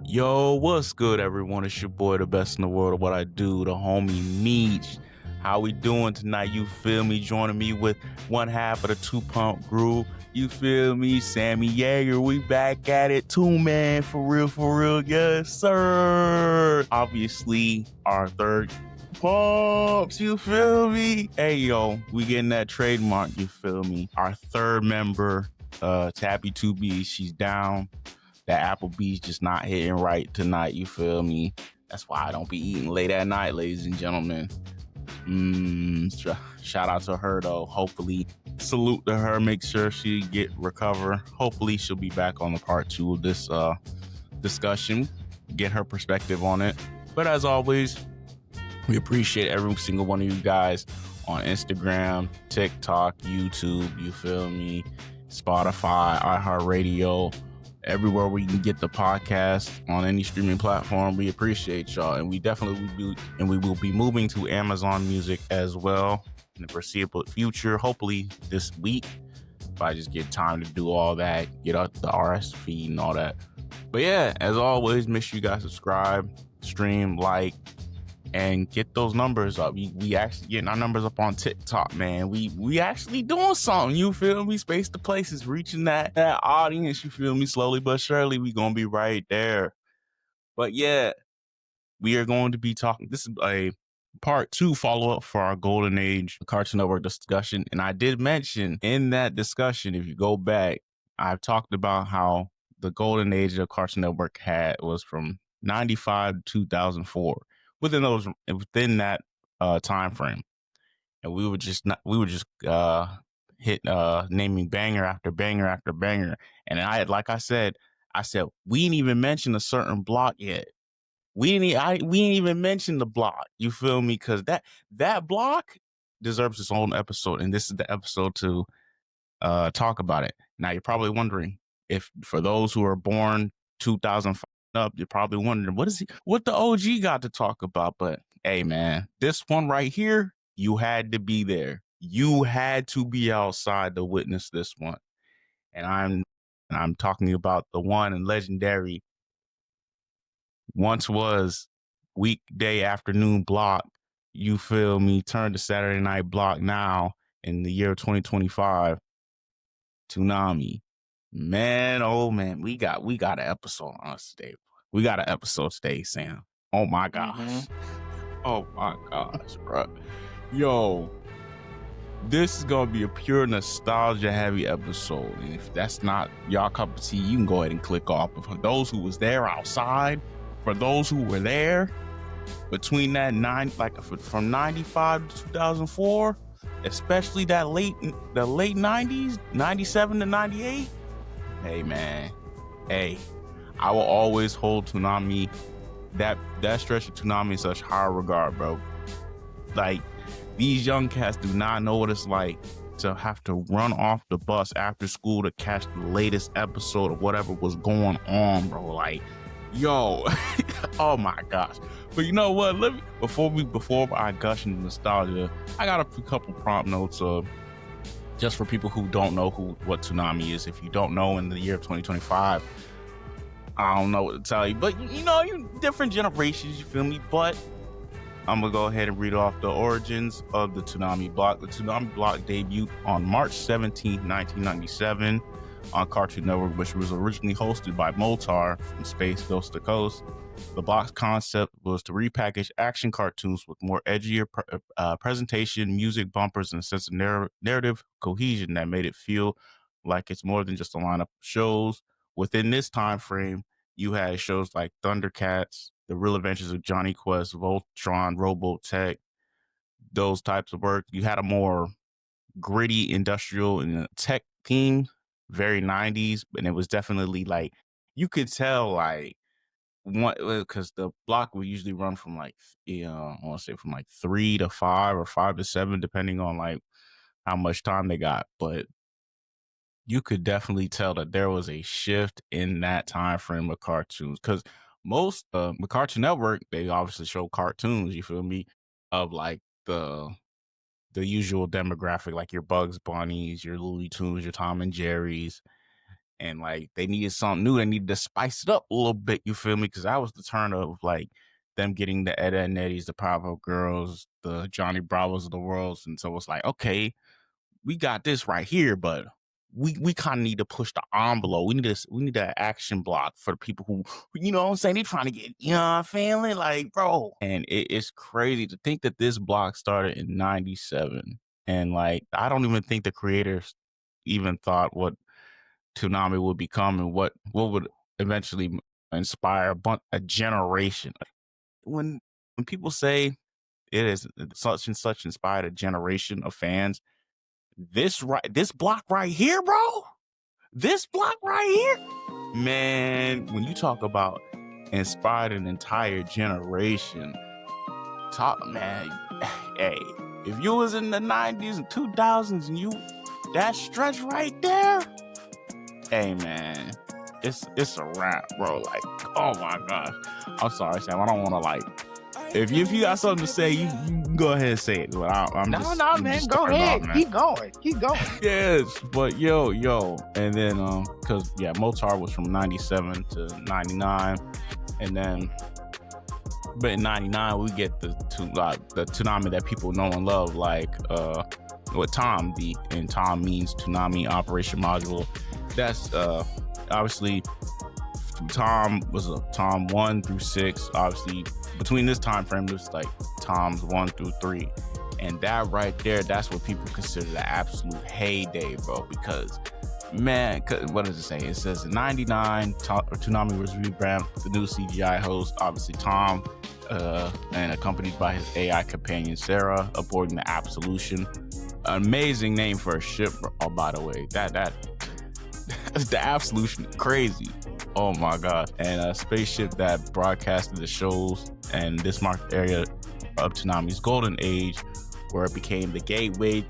Yo, what's good, everyone? It's your boy, the best in the world of what I do, the homie Meech. How we doing tonight? You feel me? Joining me with one half of the two-pump group. You feel me? Sammy Yeager. We back at it too, man. For real, yes, sir. Obviously, our third pumps. You feel me? Hey, yo, we getting that trademark. You feel me? Our third member, Tappy 2B, she's down. That Applebee's just not hitting right tonight. You feel me? That's why I don't be eating late at night, ladies and gentlemen. Shout out to her though. Hopefully, salute to her. Make sure she recover. Hopefully, she'll be back on the part 2 of this discussion. Get her perspective on it. But as always, we appreciate every single one of you guys on Instagram, TikTok, YouTube. You feel me? Spotify, iHeartRadio. Everywhere we can get the podcast on any streaming platform. We appreciate y'all, and we will be moving to Amazon Music as well in the foreseeable future. Hopefully this week, if I just get time to do all that, get out the RS feed and all that. But yeah, as always, make sure you guys subscribe, stream, like, and get those numbers up. We actually getting our numbers up on TikTok, man. We actually doing something, you feel me? Space to Places, reaching that audience, you feel me? Slowly but surely, we gonna be right there. But yeah, we are going to be talking. This is a part 2 follow-up for our Golden Age Cartoon Network discussion. And I did mention in that discussion, if you go back, I've talked about how the Golden Age of Cartoon Network was from 95 to 2004. Within that time frame, and we were just hit naming banger after banger after banger. And I said we didn't even mention a certain block yet. We didn't even mention the block. You feel me? Because that block deserves its own episode, and this is the episode to talk about it. Now you're probably wondering, if for those who are born 2005 up, you're probably wondering what the OG got to talk about. But hey, man, this one right here, you had to be there. You had to be outside to witness this one. And I'm talking about the one and legendary once was weekday afternoon block. You feel me? Turned to Saturday night block now in the year 2025. Toonami. Man, oh man, we got an episode on us today. We got an episode today, Sam. Oh my gosh. Oh my gosh, bro. Yo, this is gonna be a pure nostalgia heavy episode. And if that's not y'all cup of tea, you can go ahead and click off. But for those who was there outside, for those who were there between that from 95 to 2004, especially the late 90s, 97 to 98. Hey man, hey, I will always hold Toonami, that stretch of Toonami, in such high regard, bro. Like, these young cats do not know what it's like to have to run off the bus after school to catch the latest episode of whatever was going on, bro. Like, yo, oh my gosh. But you know what? Before I gush into nostalgia, I got a couple prompt notes just for people who don't know what Toonami is. If you don't know, in the year of 2025, I don't know what to tell you. But you different generations, you feel me? But I'm gonna go ahead and read off the origins of the Toonami block. The Toonami block debuted on March 17, 1997 on Cartoon Network, which was originally hosted by Motar from Space Coast to Coast. The block's concept was to repackage action cartoons with more edgier presentation, music bumpers, and a sense of narrative cohesion that made it feel like it's more than just a lineup of shows. Within this time frame, you had shows like Thundercats, The Real Adventures of Johnny Quest, Voltron, Robotech, those types of work. You had a more gritty industrial and tech theme, very 90s, and it was definitely like, you could tell like, because the block would usually run from I want to say from 3 to 5 or 5 to 7, depending on like how much time they got. But you could definitely tell that there was a shift in that time frame of cartoons, because most the Cartoon Network, they obviously show cartoons, you feel me, of like the usual demographic, like your Bugs Bunnies, your Looney Tunes, your Tom and Jerry's, and like they needed something new. They needed to spice it up a little bit. You feel me? Because that was the turn of like them getting the Ed, Edd n Eddies, the Powerpuff Girls, the Johnny Bravos of the world, and so it's like, okay, we got this right here, but we kind of need to push the envelope. We need an action block for the people who, you know what I'm saying, they trying to get, you know what I'm feeling, like, bro. And it's crazy to think that this block started in 97. And like, I don't even think the creators even thought what Toonami would become and what would eventually inspire a generation. When people say it is such and such inspired a generation of fans, this block right here, bro. This block right here, man. When you talk about inspired an entire generation, man. Hey, if you was in the 90s and 2000s and you that stretch right there, hey man, it's a wrap, bro. Like, oh my gosh. I'm sorry, Sam. I don't want to like. If you got something to say, you can go ahead and say it. But I'm no, just, man, go ahead. Man. Keep going. Yes, but yo, and then because yeah, Motar was from 97 to 99, and then but in 99 we get the Toonami that people know and love, like with Tom, and Tom means Toonami Operation Module. That's obviously Tom was a Tom 1 through 6. Obviously between this time frame there's like Toms 1 through 3, and that right there, that's what people consider the absolute heyday, bro. Because man, what does it say? It says in 99 Toonami was rebranded with the new CGI host, obviously Tom, and accompanied by his AI companion Sarah, aboarding the Absolution. Amazing name for a ship, oh, by the way. That the Absolution, crazy. Oh my god. And a spaceship that broadcasted the shows, and this marked the area of Toonami's golden age, where it became the gateway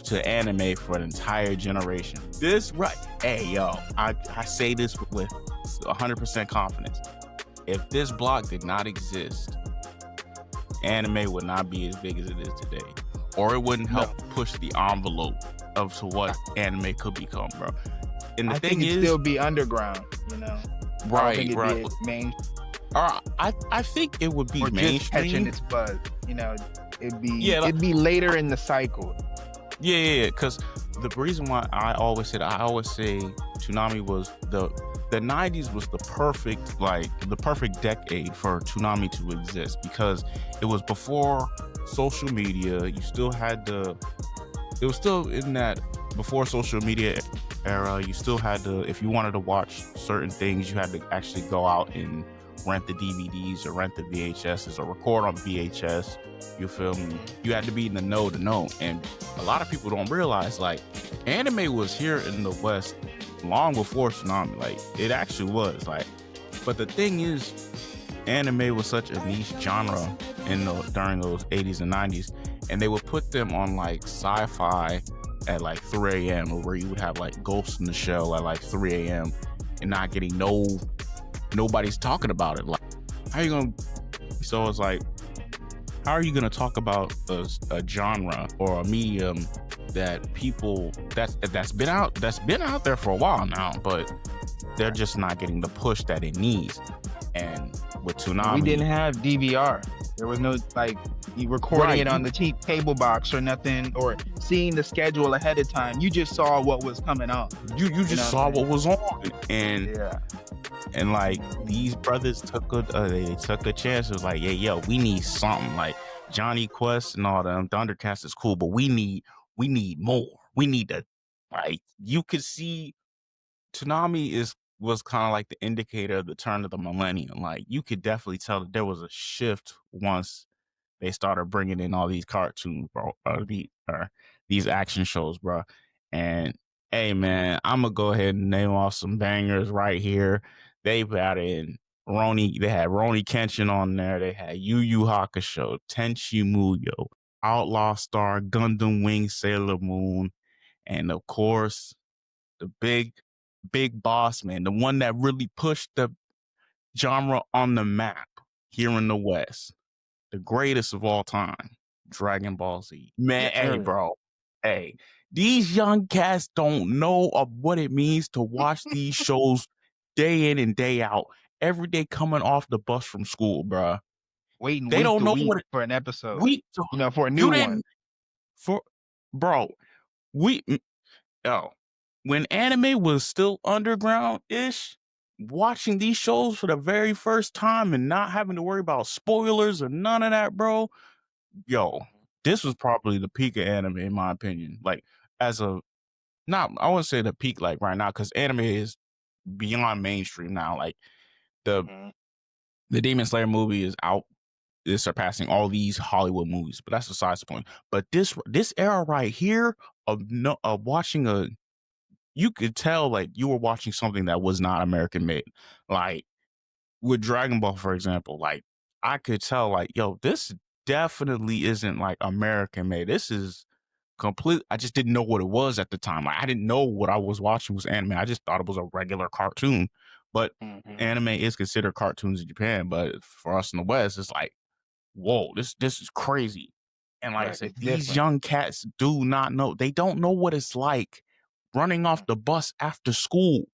to anime for an entire generation. This right, hey yo, I say this with 100% confidence. If this block did not exist, anime would not be as big as it is today, or it wouldn't help push the envelope of to what anime could become, bro. And the thing is, still be underground, you know. Right. Main. I think it would be or mainstream. Just catching its buzz, you know. It'd be later in the cycle. Yeah. Because the reason why I always say Toonami was the 90s was the perfect decade for Toonami to exist, because it was before social media. You still had it was still in that before social media era. You still had to, if you wanted to watch certain things, you had to actually go out and rent the DVDs or rent the VHSs or record on VHS. You feel me? You had to be in the know to know. And a lot of people don't realize, like, anime was here in the West long before Tsunami. Like, it actually was. Like, but the thing is, anime was such a niche genre during those 80s and 90s, and they would put them on like sci-fi at like 3 a.m. or where you would have like Ghost in the Shell at like 3 a.m. and not getting nobody's talking about it. Like, how you gonna? So it's like, how are you gonna talk about a genre or a medium that people that's been out there for a while now, but they're just not getting the push that it needs? And with Toonami, we didn't have DVR. There was no like recording it on the cable box or nothing, or seeing the schedule ahead of time. You just saw what was coming on. You just saw what was on, and like these brothers took a chance. It was like, yeah, yo, we need something. Like Johnny Quest and all them Thundercats is cool, but we need more. We need to, like, you could see Toonami was kind of like the indicator of the turn of the millennium. Like, you could definitely tell that there was a shift once they started bringing in all these cartoons, bro, these action shows, bro. And hey, man, I'm gonna go ahead and name off some bangers right here. They had in Roni. They had Roni Kenshin on there. They had Yu Yu Hakusho, Tenchi Muyo, Outlaw Star, Gundam Wing, Sailor Moon, and of course the big boss, man, the one that really pushed the genre on the map here in the West, the greatest of all time, Dragon Ball Z. Man, hey, bro. Hey, These young cats don't know of what it means to watch these shows day in and day out, every day coming off the bus from school, bruh. Waiting They week don't to know week what it for an episode, we for a new you one. didn't for bro, we yo, when anime was still underground-ish, watching these shows for the very first time and not having to worry about spoilers or none of that, bro, yo, this was probably the peak of anime in my opinion. Like, as a not I wouldn't say the peak like right now, because anime is beyond mainstream now. Like the Mhm. the Demon Slayer movie is surpassing all these Hollywood movies, but that's besides the point. But this era right here of watching you could tell like you were watching something that was not American made. Like with Dragon Ball, for example, like I could tell like, yo, this definitely isn't like American made. This is complete. I just didn't know what it was at the time. Like, I didn't know what I was watching was anime. I just thought it was a regular cartoon. But Mhm. anime is considered cartoons in Japan, but for us in the West, it's like, whoa, this is crazy. And like I Right, said, it's these different. young cats do not know. They don't know what it's like running off the bus after school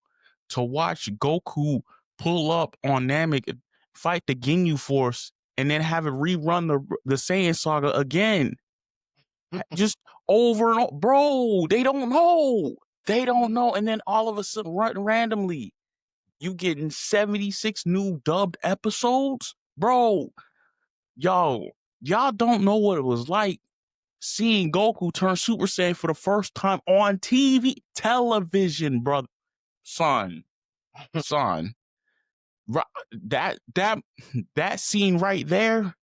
to watch Goku pull up on Namek and fight the Ginyu Force and then have it rerun the Saiyan saga again. Just over and over. Bro, they don't know. They don't know. And then all of a sudden, randomly, you getting 76 new dubbed episodes? Bro, y'all don't know what it was like seeing Goku turn Super Saiyan for the first time on television, brother. Son, son. That that scene right there,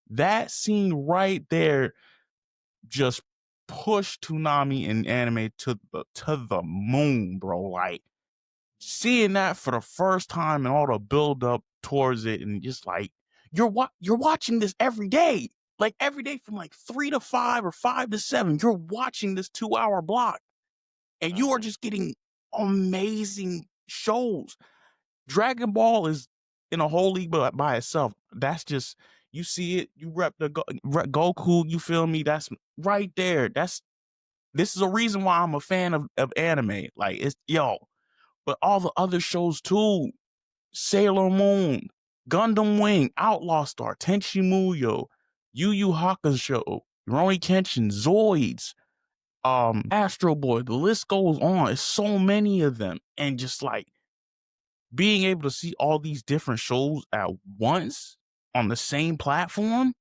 just pushed Toonami and anime to the moon, bro. Like seeing that for the first time and all the build up towards it, and just like you're watching this every day, like every day from like 3 to 5 or 5 to 7. You're watching this 2 hour block, and you are Mhm. just getting amazing shows. Dragon Ball is in a whole league by itself. That's just you see it, you rep the Goku. You feel me? That's right there. This is a reason why I'm a fan of anime. Like it's but all the other shows too. Sailor Moon, Gundam Wing, Outlaw Star, Tenchi Muyo, Yu Yu Hakusho, Rurouni Kenshin, Zoids, Astro Boy. The list goes on. It's so many of them, and just like being able to see all these different shows at once on the same platform.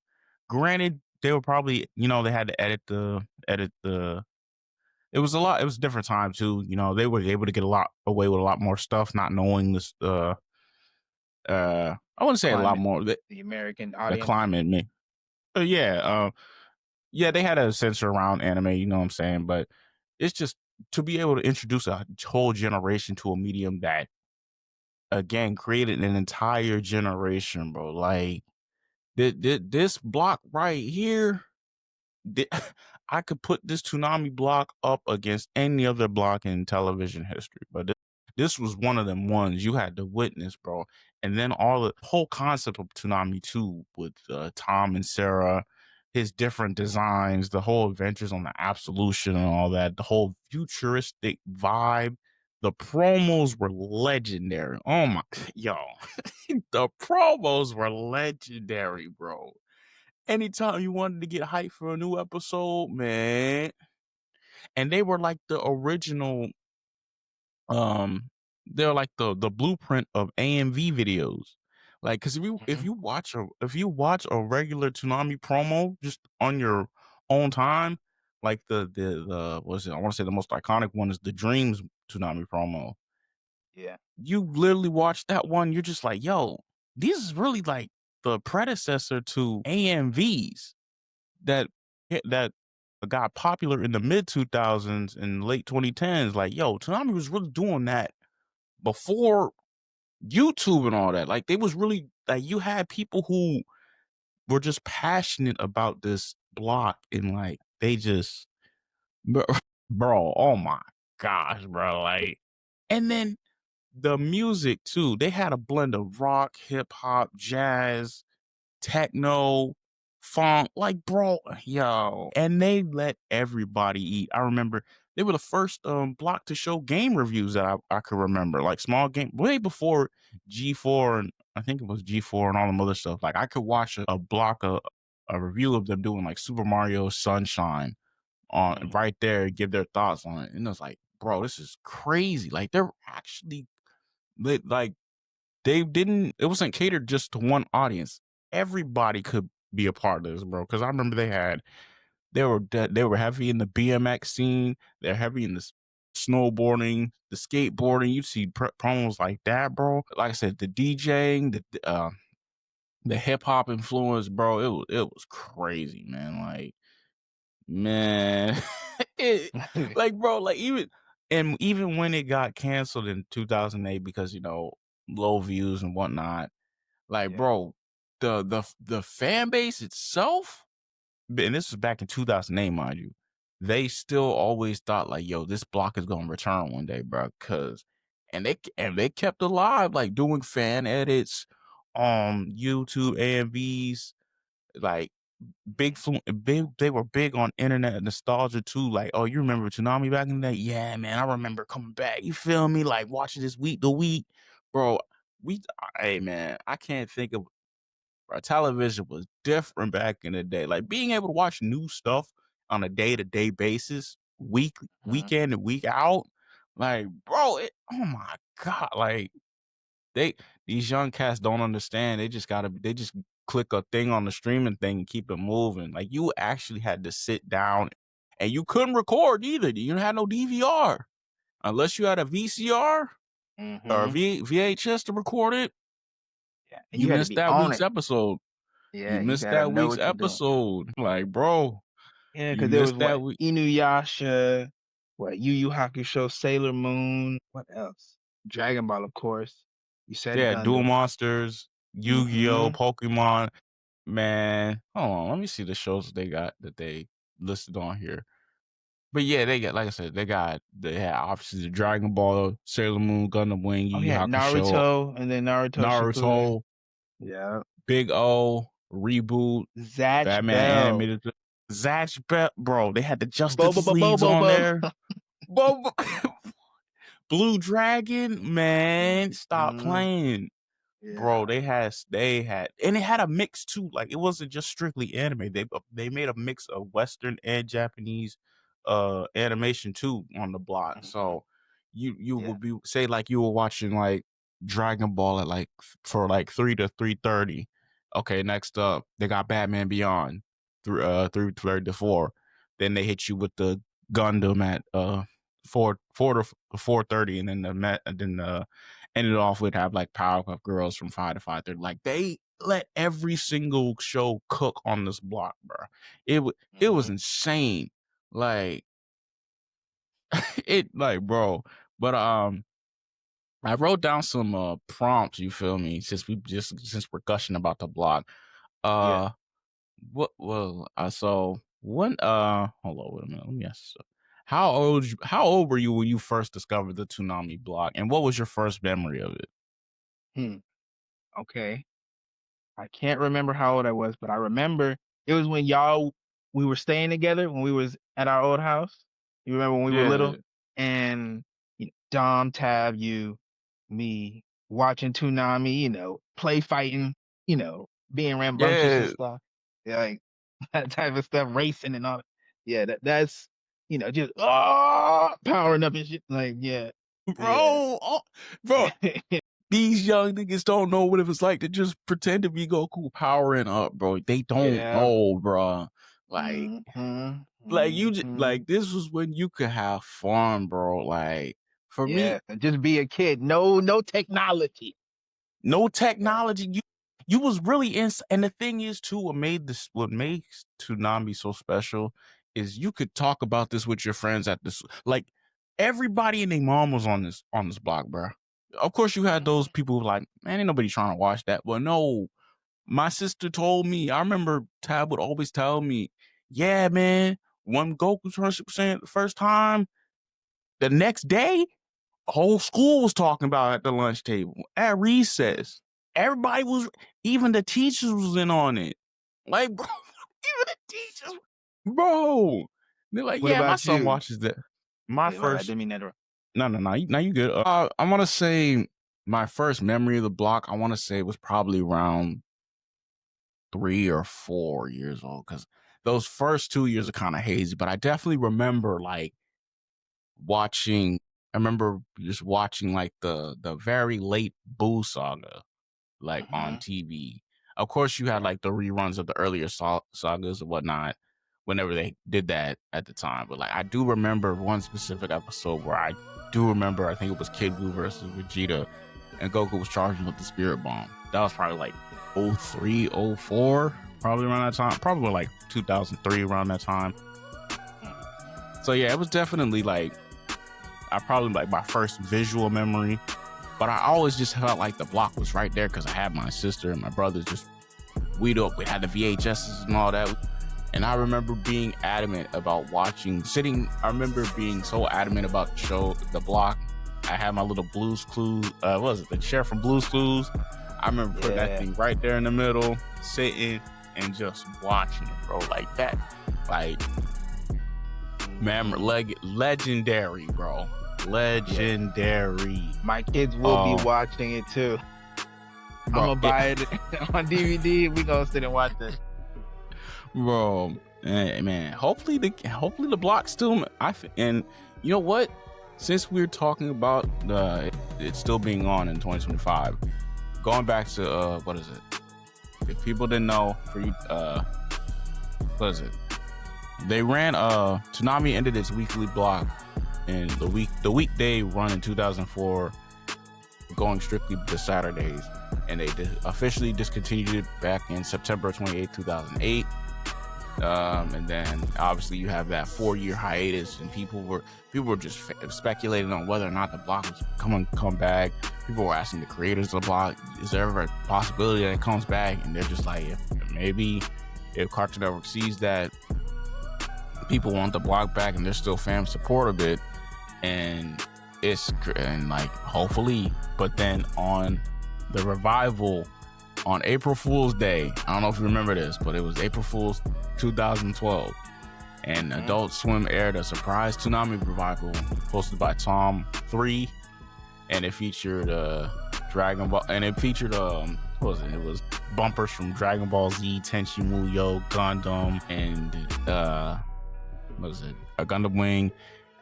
Granted, they were probably, they had to edit the it was a lot. It was a different time too. They were able to get a lot away with a lot more stuff, not knowing this. I wouldn't say a lot Climate, more. the American The audience. climate, me. Yeah. Yeah. They had a censor around anime. You know what I'm saying? But it's just to be able to introduce a whole generation to a medium that again created an entire generation, bro. Like this block right here. I could put this Toonami block up against any other block in television history, but this was one of them ones you had to witness, bro. And then all the whole concept of Toonami too, with Tom and Sarah, his different designs, the whole adventures on the Absolution and all that, the whole futuristic vibe. The promos were legendary. Oh my, yo, the promos were legendary, bro. Anytime you wanted to get hyped for a new episode, man. And they were like the original, um, they're like the blueprint of AMV videos. Like, cause Mhm. if you watch a regular Toonami promo just on your own time, like the what's it? I want to say the most iconic one is the Dreams Toonami promo. Yeah. You literally watch that one, you're just like, yo, this is really like the predecessor to AMVs that got popular in the mid 2000s and late 2010s. Like, yo, Toonami was really doing that before YouTube and all that. Like, they was really like you had people who were just passionate about this block and like they just bro, bro, oh my gosh, bro. Like, and then the music too. They had a blend of rock, hip hop, jazz, techno, funk, like bro, yo, and they let everybody eat. I remember They were the first block to show game reviews that I could remember, like small game way before G4 and I think it was G4 and all them other stuff. Like I could watch a block a review of them doing like Super Mario Sunshine on right there, give their thoughts on it, and it was like, bro, this is crazy. Like they're actually like they didn't. It wasn't catered just to one audience. Everybody could be a part of this, bro. Because I remember they were heavy in the BMX scene. They're heavy in the snowboarding, the skateboarding. You see promos like that, bro. Like I said, the DJing, the hip hop influence, bro. It was crazy, man. Like, man, it, like, bro, like even when it got canceled in 2008 because low views and whatnot, like, bro, the fan base itself, and this was back in 2008, mind you, they still always thought like, yo, this block is gonna return one day, bro. And they kept alive, like doing fan edits on YouTube, AMVs, like big. They were big on internet nostalgia too. Like, oh, you remember Toonami back in the day? Yeah, man, I remember coming back. You feel me? Like watching this week to week, bro. Hey, man, I can't think of. Bro, television was different back in the day. Like being able to watch new stuff on a day-to-day basis, week in and week out. Like, bro, oh my God. Like these young cats don't understand. They just click a thing on the streaming thing and keep it moving. Like you actually had to sit down and you couldn't record either. You didn't have no DVR unless you had a VCR or VHS to record it. Yeah, and You you had to missed be that on week's it. episode. You Yeah, you missed gotta that know week's what you're doing. episode. Like, bro, Yeah, you because there was missed that what week. Inuyasha, what Yu Yu Hakusho, Sailor Moon, what else? Dragon Ball, of course. You said Yeah, Duel Gundam. Monsters, Yu-Gi-Oh, Mm-hmm. Pokemon. Man, hold on. Let me see the shows they got that they listed on here. But yeah, they got, like I said, they had obviously the Dragon Ball, Sailor Moon, Gundam Wing, Oh Yu Yu yeah, Hakusho, Naruto, and then Naruto Shippuden. Naruto, Yeah, Big O, Reboot, Zatch Batman Bell, Animated, Zatch Bell, bro. They had the Boba Justice Boba Leagues on Boba. there. Boba, Blue Dragon, man, stop Mm-hmm. playing. Bro, Yeah. they had and it had a mix too. Like it wasn't just strictly anime. They made a mix of Western and Japanese animation too on the block. Mm-hmm. So you Yeah. would be say like you were watching like Dragon Ball at like for like 3 to 3:30. Okay, next up they got Batman Beyond 3:30 to 4. Then they hit you with the Gundam at 4 to 4:30, and then ended off with have like Powerpuff Girls from 5 to 5:30. Like they let every single show cook on this block, bro. It was insane. Like bro. But I wrote down some prompts, you feel me? Since we're gushing about the block. Yeah. So when hold on, wait a minute. Let me ask you. How old were you when you first discovered the Toonami block, and what was your first memory of it? Hmm. Okay. I can't remember how old I was, but I remember it was when we were staying together when we was at our old house. You remember when we were Yeah. little? And Dom, Tab, you, me, watching Toonami, play fighting, being rambunctious and Yeah. stuff. Yeah, like that type of stuff, racing and all. Yeah, that's just powering up and shit. Like, yeah. Yeah. Bro, bro, these young niggas don't know what it was like to just pretend to be Goku powering up, bro. They don't Yeah. know, bro. Like, Mm-hmm. like this was when you could have fun, bro. Like, for me, Yeah, and just be a kid. No technology. no Yeah. technology. You was really in, and the thing is too, what makes Toonami so special is you could talk about this with your friends at this. Like everybody and their mom was on this block, bro. Of course, you had those people who like, man, ain't nobody trying to watch that. But no, my sister told me. I remember Tab would always tell me, yeah, man, when Goku turned Super Saiyan the first time, the next day whole school was talking about it at the lunch table, at recess. Everybody was, even the teachers was in on it. Like, bro, even the teachers, bro. They're like, What yeah, my about son you? watches that. My Wait, I first didn't mean that. no, now you good. I want to say my first memory of the block, I want to say, was probably around 3 or 4 years old, because those first 2 years are kind of hazy. But I definitely remember like watching. I remember just watching like the very late Boo saga, like on TV. Of course, you had like the reruns of the earlier sagas and whatnot, whenever they did that at the time. But like, I do remember one specific episode where I do remember, I think it was Kid Buu versus Vegeta, and Goku was charging with the Spirit Bomb. That was probably like 03, 04, probably around that time. Probably like 2003, around that time. So yeah, it was definitely like, I probably like my first visual memory. But I always just felt like the block was right there because I had my sister and my brothers just, we had the VHSs and all that. And I remember being adamant about I remember being so adamant about the show, the block. I had my little Blue's Clues, the chair from Blue's Clues. I remember putting that thing right there in the middle, sitting and just watching it, bro, like that. Like, man, legendary, bro. Legendary. My kids will be watching it too. Bro, I'm gonna buy it on DVD. We gonna sit and watch it, bro. Man, hopefully the block still. And you know what? Since we're talking about it still being on in 2025, going back to what is it? If people didn't know, for you, what is it? They ran Toonami ended its weekly block in the weekday run in 2004, going strictly to Saturdays, and they officially discontinued it back in September 28, 2008. And then obviously you have that 4-year hiatus, and people were just speculating on whether or not the block was come back. People were asking the creators of the block, is there ever a possibility that it comes back? And they're just like, if Cartoon Network sees that people want the block back and there's still fan support of it, and like hopefully. But then on the revival on April Fool's Day, I don't know if you remember this, but it was April Fool's 2012, and Adult Swim aired a surprise Toonami revival hosted by Tom 3, and it featured Dragon Ball, and it featured what was it? It was bumpers from Dragon Ball Z, Tenchi Muyo, Gundam, and what was it? A Gundam Wing,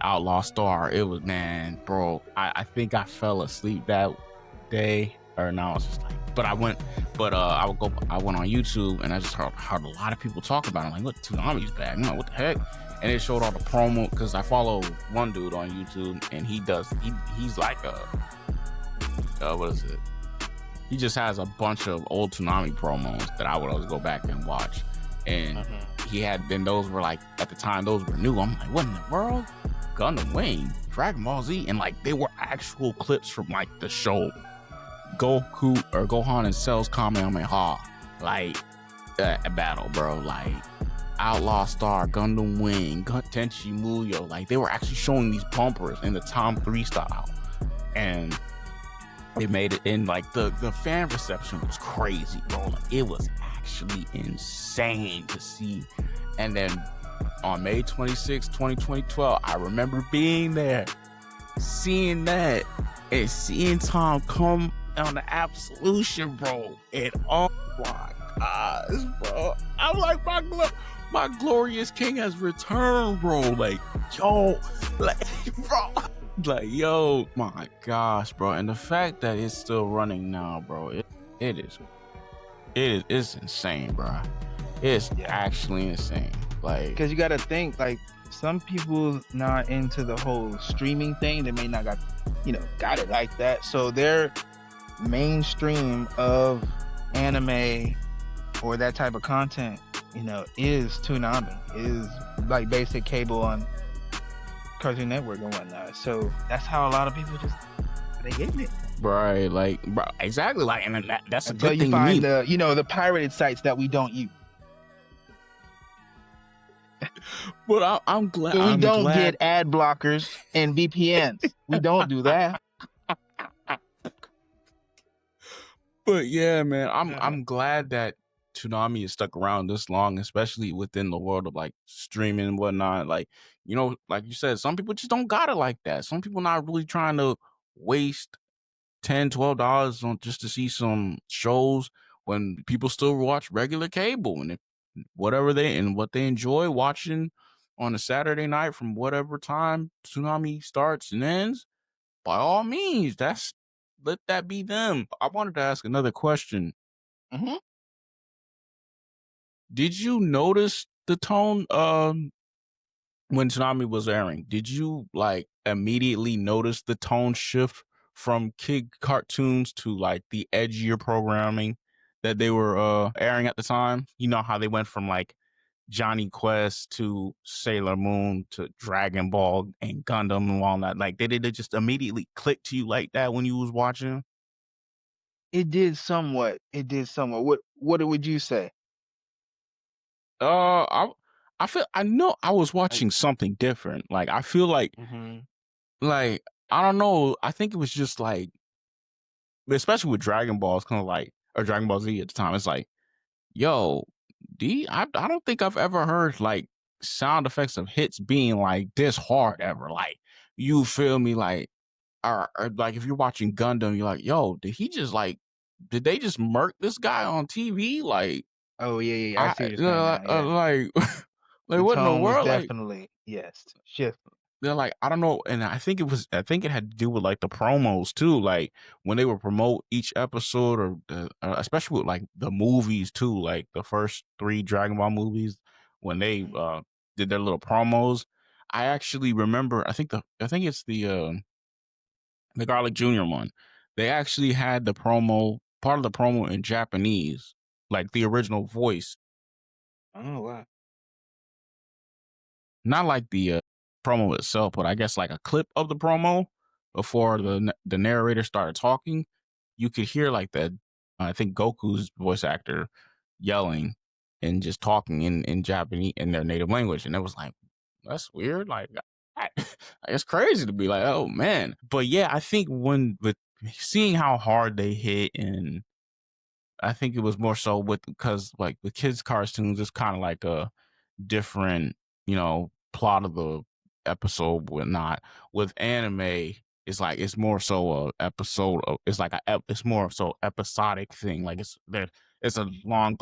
Outlaw Star. It was, man, bro, I think I fell asleep that day, or no, I was just like, I went on YouTube and I just heard a lot of people talk about it. I'm like, look, Toonami's back. I'm like, what the heck? And it showed all the promo, because I follow one dude on YouTube, and he's like what is it? He just has a bunch of old Toonami promos that I would always go back and watch. And he had, then those were like, at the time, those were new. I'm like, what in the world? Gundam Wing, Dragon Ball Z, and like they were actual clips from like the show. Gohan and Cell's Kamehameha, like a battle, bro. Like Outlaw Star, Gundam Wing, Tenchi Muyo, like they were actually showing these bumpers in the Tom 3 style, and they made it in like the fan reception was crazy, bro. Like, it was actually insane to see. And then on May 26, 2012, I remember being there, seeing that, and seeing Tom come on the Absolution, bro. And oh my gosh, bro, I'm like, my glorious king has returned, bro. Like, yo, like, bro, like, yo, my gosh, bro. And the fact that it's still running now, bro, it's insane, bro. It's actually insane. Like, because you got to think, like, some people not into the whole streaming thing. They may not got it like that. So their mainstream of anime or that type of content, is Toonami, is like basic cable on Cartoon Network and whatnot. So that's how a lot of people they getting it. Right, like, bro, exactly, like, and that's a Until good you thing find to me. the pirated sites that we don't use. But I'm glad. So we don't get ad blockers and VPNs. We don't do that. But yeah, man, I'm glad that Toonami has stuck around this long, especially within the world of like streaming and whatnot. Like, like you said, some people just don't got it like that. Some people not really trying to waste $10, $12 on just to see some shows when people still watch regular cable and if what they enjoy watching on a Saturday night from whatever time Tsunami starts and ends, by all means, let that be them. I wanted to ask another question. Hmm. Did you notice the tone when Tsunami was airing? Did you like immediately notice the tone shift from kid cartoons to like the edgier programming that they were airing at the time? You know how they went from like Johnny Quest to Sailor Moon to Dragon Ball and Gundam and all that. Like did it just immediately click to you like that when you was watching? It did somewhat. It did somewhat. What would you say? I know I was Like, watching something different. Like I feel hmm like I don't know. I think it was just like, especially with Dragon Ball, it's kind of like, or Dragon Ball Z at the time. It's like, yo, I don't think I've ever heard like sound effects of hits being like this hard ever. Like you feel me? Like or like if you're watching Gundam, you're like, yo, did they just murk this guy on TV? Like oh yeah, yeah, yeah, I see what you're saying now. Yeah, like like the what in the tone was world? Like definitely, yes, shift. they're like, I don't know, and I think it had to do with like the promos too, like when they would promote each episode or especially with like the movies too, like the first 3 Dragon Ball movies when they Mhm. did their little promos. I actually remember, I think it's the Garlic Jr. one. They actually had the promo part of the promo in Japanese, like the original voice, Oh wow. not like the promo itself, but I guess like a clip of the promo before the narrator started talking. You could hear like the I think Goku's voice actor yelling and just talking in Japanese in their native language, and it was like that's weird. Like it's crazy to be like, oh man. But yeah, I think when with seeing how hard they hit and I think it was more so with because like with kids cartoons, it's kind of like a different, plot of the episode, whatnot. With anime, it's more so a episode of it's like it's more so episodic thing. Like it's a long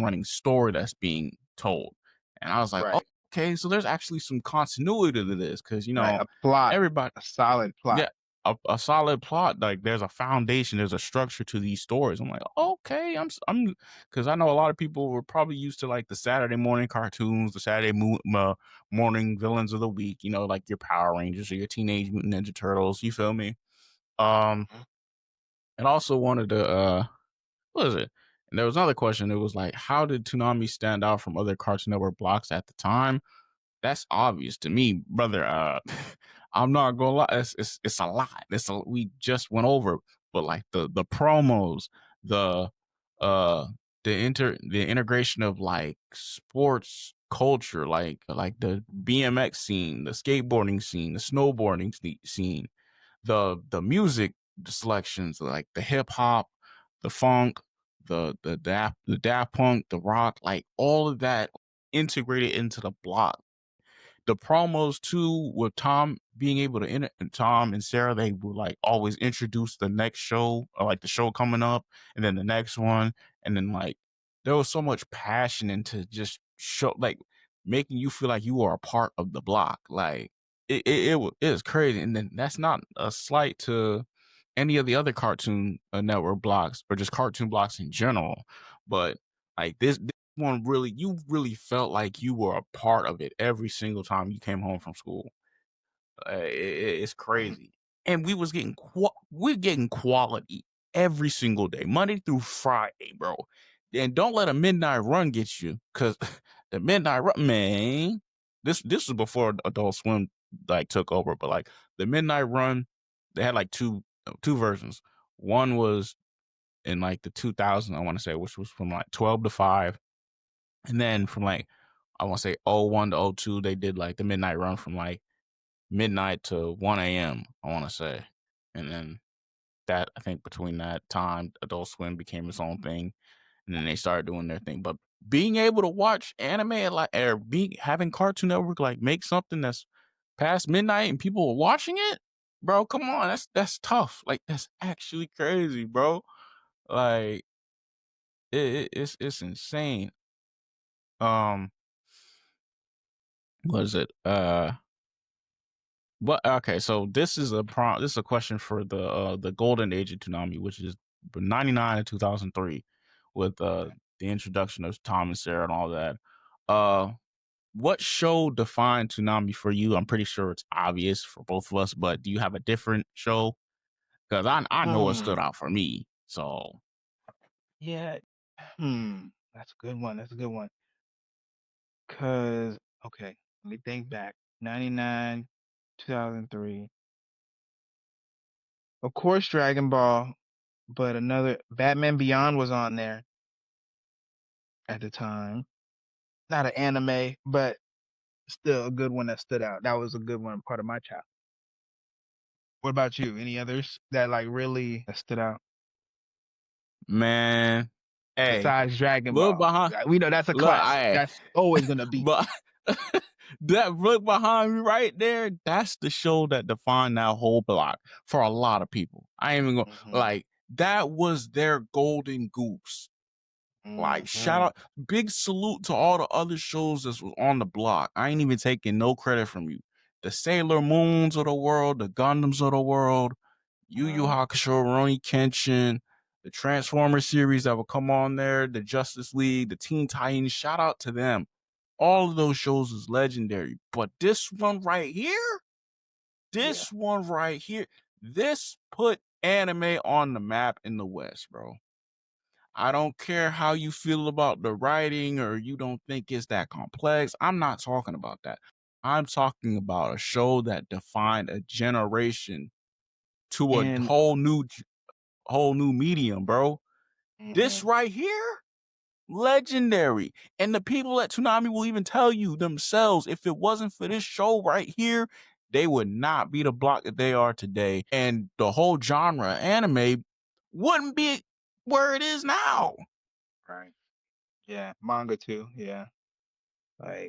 running story that's being told. And I was like, oh, Right, okay, so there's actually some continuity to this because right. A plot, everybody a solid plot. yeah, a solid plot. Like there's a foundation, there's a structure to these stories. I'm like, okay, I'm because I know a lot of people were probably used to like the Saturday morning cartoons, the morning villains of the week. Like your Power Rangers or your Teenage Mutant Ninja Turtles. You feel me? Um, Mhm. and also wanted to what is it? And there was another question. It was like, how did Toonami stand out from other Cartoon Network blocks at the time? That's obvious to me, brother. I'm not gonna lie, it's a lot. We just went over, but like the promos, the uh the integration of like sports culture, like the BMX scene, the skateboarding scene, the snowboarding scene, the music selections, like the hip hop, the funk, the Daft Punk, the rock, like all of that integrated into the block. The promos too, with Tom being able to Tom and Sarah, they would like always introduce the next show or like the show coming up and then the next one. And then like there was so much passion into just show like making you feel like you are a part of the block. Like it is crazy. And then that's not a slight to any of the other cartoon network blocks or just cartoon blocks in general. But like this one really you really felt like you were a part of it every single time you came home from school. It's crazy, and we're getting quality every single day, Monday through Friday, bro. And don't let a midnight run get you, cause the midnight run, man. This was before Adult Swim like took over, but like the midnight run, they had like two versions. One was in like the 2000s, I want to say, which was from like 12 to 5, and then from like I want to say '01 to '02, they did like the midnight run from like midnight to 1 a.m. I want to say, and then that I think between that time, Adult Swim became its own thing, and then they started doing their thing. But being able to watch anime or having Cartoon Network like make something that's past midnight and people are watching it, bro, come on, that's tough. Like that's actually crazy, bro. Like it's insane. What is it? But okay, so this is a question for the golden age of Toonami, which is 99 to 2003, with the introduction of Tom and Sarah and all that. What show defined Toonami for you? I'm pretty sure it's obvious for both of us, but do you have a different show? Because I know it stood out for me. So Yeah. That's a good one. That's a good one. Cause okay, let me think back. 99, 2003. Of course, Dragon Ball, but another Batman Beyond was on there at the time. Not an anime, but still a good one that stood out. That was a good one, part of my child. What about you? Any others that like really stood out man, hey, besides Dragon look Ball? behind, We know that's a look, classic. That's always gonna be. but that look behind me right there, that's the show that defined that whole block for a lot of people. I ain't even gonna like that was their golden goose. Like shout out, big salute to all the other shows that was on the block. I ain't even taking no credit from you. The Sailor Moons of the world, the Gundams of the world, Yu Yu Hakusho, Rurouni Kenshin, the Transformers series that would come on there, the Justice League, the Teen Titans. Shout out to them. All of those shows is legendary. But this one right here, this put anime on the map in the West, bro. I don't care how you feel about the writing or you don't think it's that complex. I'm not talking about that. I'm talking about a show that defined a generation to a whole new medium, bro. This right here, legendary. And the people at Toonami will even tell you themselves, if it wasn't for this show right here, they would not be the block that they are today. And the whole genre anime wouldn't be where it is now. Right. Yeah. Manga too. Yeah.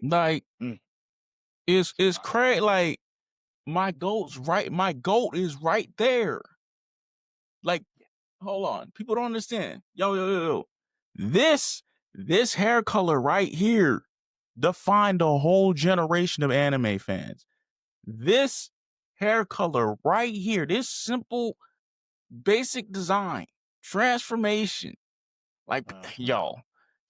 Like it's crazy. Like my goat is right there. Like, hold on. People don't understand. Yo. This hair color right here defined a whole generation of anime fans. This hair color right here, this simple, basic design, transformation. Like, yo,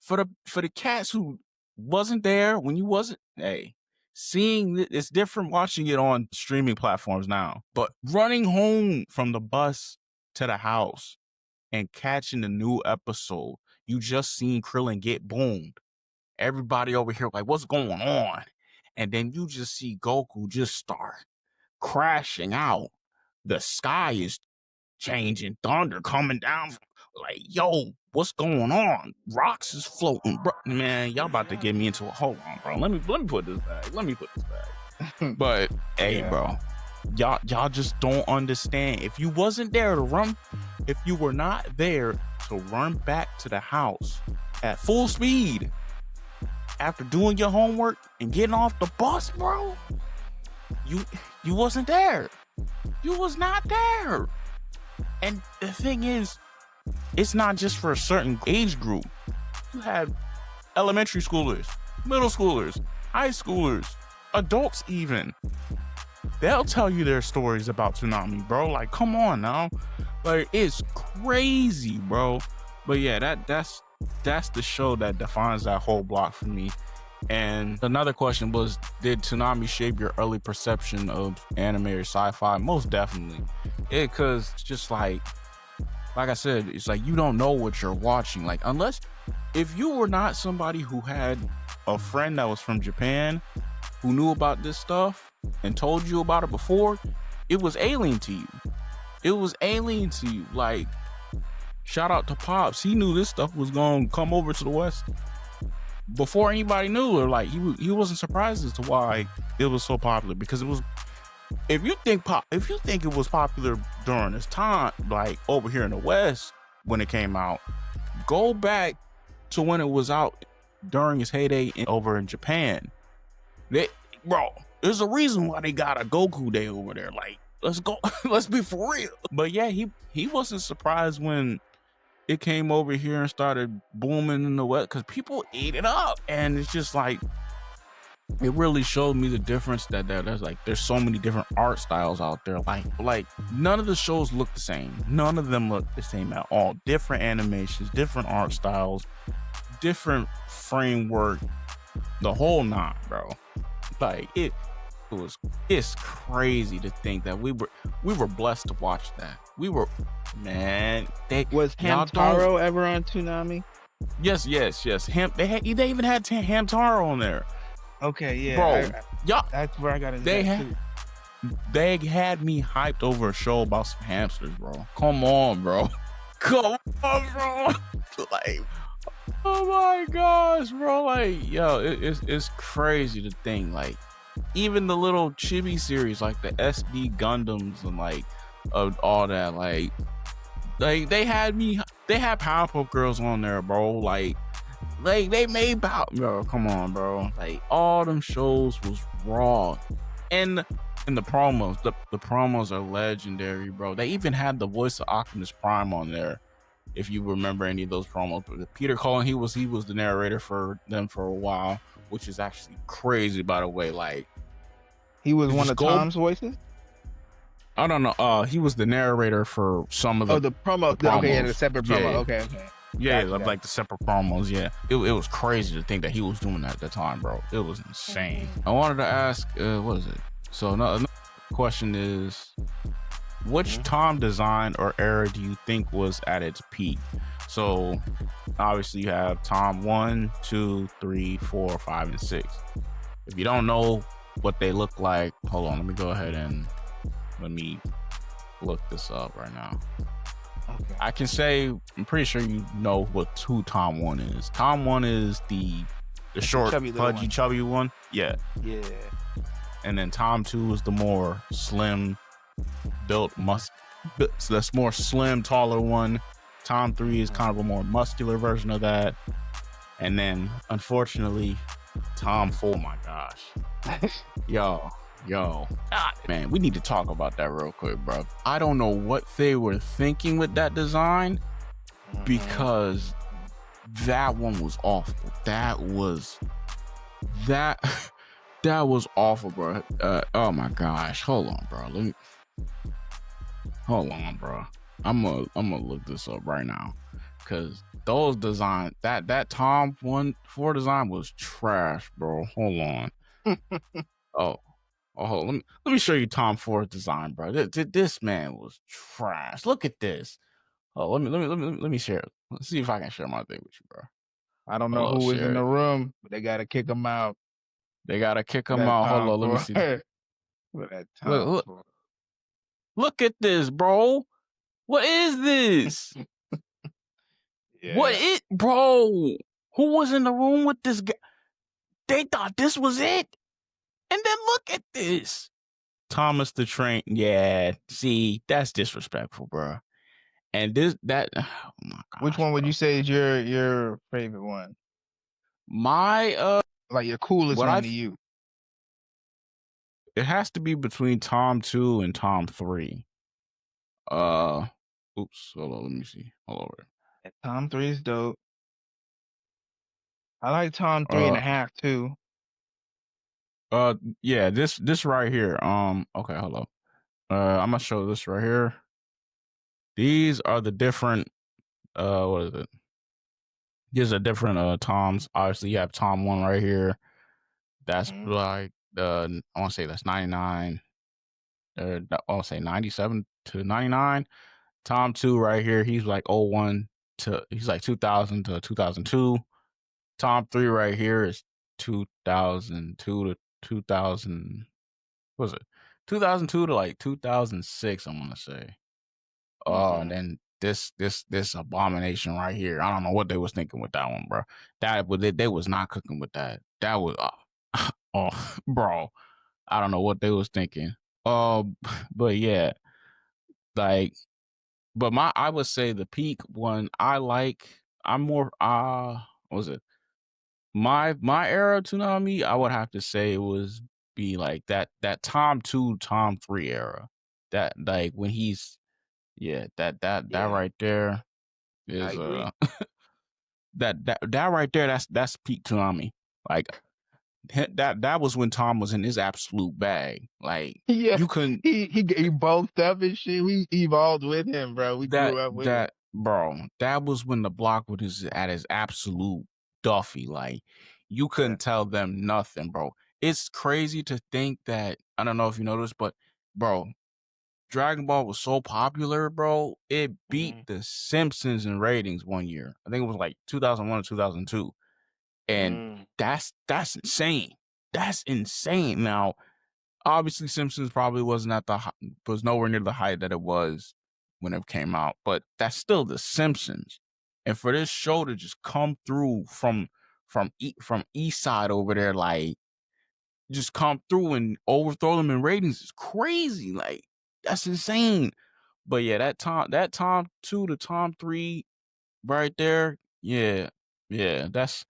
for the cats who wasn't there when you wasn't, hey, seeing it's different watching it on streaming platforms now. But running home from the bus to the house and catching the new episode, you just seen Krillin get boomed. Everybody over here like, what's going on? And then you just see Goku just start crashing out. The sky is changing, thunder coming down. Like, yo, what's going on? Rocks is floating, bro. Man, y'all about to get me into a hold on, bro. Let me put this back. But hey, bro, y'all just don't understand. If you wasn't there to run, if you were not there to run back to the house at full speed after doing your homework and getting off the bus, bro, you wasn't there. You was not there. And the thing is, it's not just for a certain age group. You had elementary schoolers, middle schoolers, high schoolers, adults even. They'll tell you their stories about Toonami, bro. Like, come on now. Like, it's crazy, bro. But yeah, that's the show that defines that whole block for me. And another question was, did Toonami shape your early perception of anime or sci-fi? Most definitely. Because just like I said, it's like you don't know what you're watching. Like, unless if you were not somebody who had a friend that was from Japan who knew about this stuff and told you about it before, it was alien to you. It was alien to you. Like, shout out to Pops. He knew this stuff was going to come over to the West before anybody knew, or like he wasn't surprised as to why it was so popular, because it was, if you think it was popular during this time, like over here in the West when it came out, go back to when it was out during its heyday over in Japan. Bro, there's a reason why they got a Goku Day over there. Like, let's go, let's be for real. But yeah, he wasn't surprised when it came over here and started booming in the West because people ate it up, and it's just like it really showed me the difference that there's so many different art styles out there. Like none of the shows look the same. None of them look the same at all. Different animations, different art styles, different framework, the whole nine, bro. Like it's crazy to think that we were blessed to watch that. We were, man. Was Hamtaro ever on Toonami? Yes. They even had Hamtaro on there. Okay, yeah, bro. That's where I got it. They had me hyped over a show about some hamsters, bro. Come on, bro. Like, oh my gosh, bro. Like, yo, it's crazy to think. Like, even the little chibi series, like the SD Gundams and like all that, like they had Powerpuff Girls on there, bro. Like they made bro, come on, bro. Like all them shows was raw, and the promos, the promos are legendary, bro. They even had the voice of Optimus Prime on there, if you remember any of those promos. But Peter Cullen, he was the narrator for them for a while, which is actually crazy, by the way. Like, he was one of Tom's voices. I don't know. He was the narrator for some of the promo. Okay, yeah, the separate promo. Yeah. Okay. Yeah, like the separate promos. Yeah, it was crazy to think that he was doing that at the time, bro. It was insane. I wanted to ask, what is it? So another question is, which Tom design or era do you think was at its peak? So obviously you have Tom 1, 2, 3, 4, 5, and 6. If you don't know what they look like, hold on, let me go ahead and let me look this up right now. Okay. I can say, I'm pretty sure you know who Tom 1 is. Tom 1 is the short, pudgy, chubby one. Yeah. And then Tom 2 is the more slim built, that's more slim, taller one. Tom 3 is kind of a more muscular version of that. And then, unfortunately, Tom 4, oh my gosh. Yo, God, man, we need to talk about that real quick, bro. I don't know what they were thinking with that design, because that one was awful. That was awful, bro. Oh my gosh. Hold on, bro. Hold on, bro. I'm gonna look this up right now, because those designs, that Tom 4 design was trash, bro. Hold on. Oh, let me show you Tom 4's design, bro. This man was trash. Look at this. Oh, let me share it. Let's see if I can share my thing with you, bro. I don't know who was in the room, but they gotta kick him out. They gotta kick him out. Hold on, let me see. Look at this, bro. What is this? Yeah. Bro? Who was in the room with this guy? They thought this was it. And then look at this. Thomas the Train. Yeah, see, that's disrespectful, bro. And oh my gosh, which one would you say is your favorite one? My like your coolest one to you? It has to be between Tom 2 and Tom 3. Oops, hold on, let me see. Hold over. Yeah, Tom 3 is dope. I like Tom 3.5 too. Yeah, this right here. Okay, hold on. I'm gonna show this right here. These are the different what is it? These are different Toms. Obviously you have Tom 1 right here. That's like I want to say that's 99. I want to say 97 to 99. Tom 2 right here, he's like 01 to he's like 2000 to 2002. Tom 3 right here is 2002 to 2000. What was it? 2002 to like 2006, I'm gonna say. And then this abomination right here. I don't know what they was thinking with that one, bro. They was not cooking with that. That was oh, bro. I don't know what they was thinking. But yeah, like, but I would say the peak one I'm more what was it? My era Toonami, I would have to say it was be like that Tom 2, Tom 3 era. That like when he's that right there I is agree. that right there, that's peak Toonami. Like that was when Tom was in his absolute bag. Like Yeah, you couldn't he bulked up and shit. We evolved with him, bro. We grew up with him. that was when the block was at his absolute Duffy. Like you couldn't tell them nothing, bro. It's crazy to think that, I don't know if you noticed, but bro, Dragon Ball was so popular, bro. It beat The Simpsons in ratings one year. I think it was like 2001 or 2002. And that's insane. That's insane. Now, obviously Simpsons probably wasn't was nowhere near the height that it was when it came out, but that's still The Simpsons. And for this show to just come through from East Side over there, like just come through and overthrow them in ratings is crazy. Like that's insane. But yeah, that Tom 2 to Tom 3 right there, yeah, that's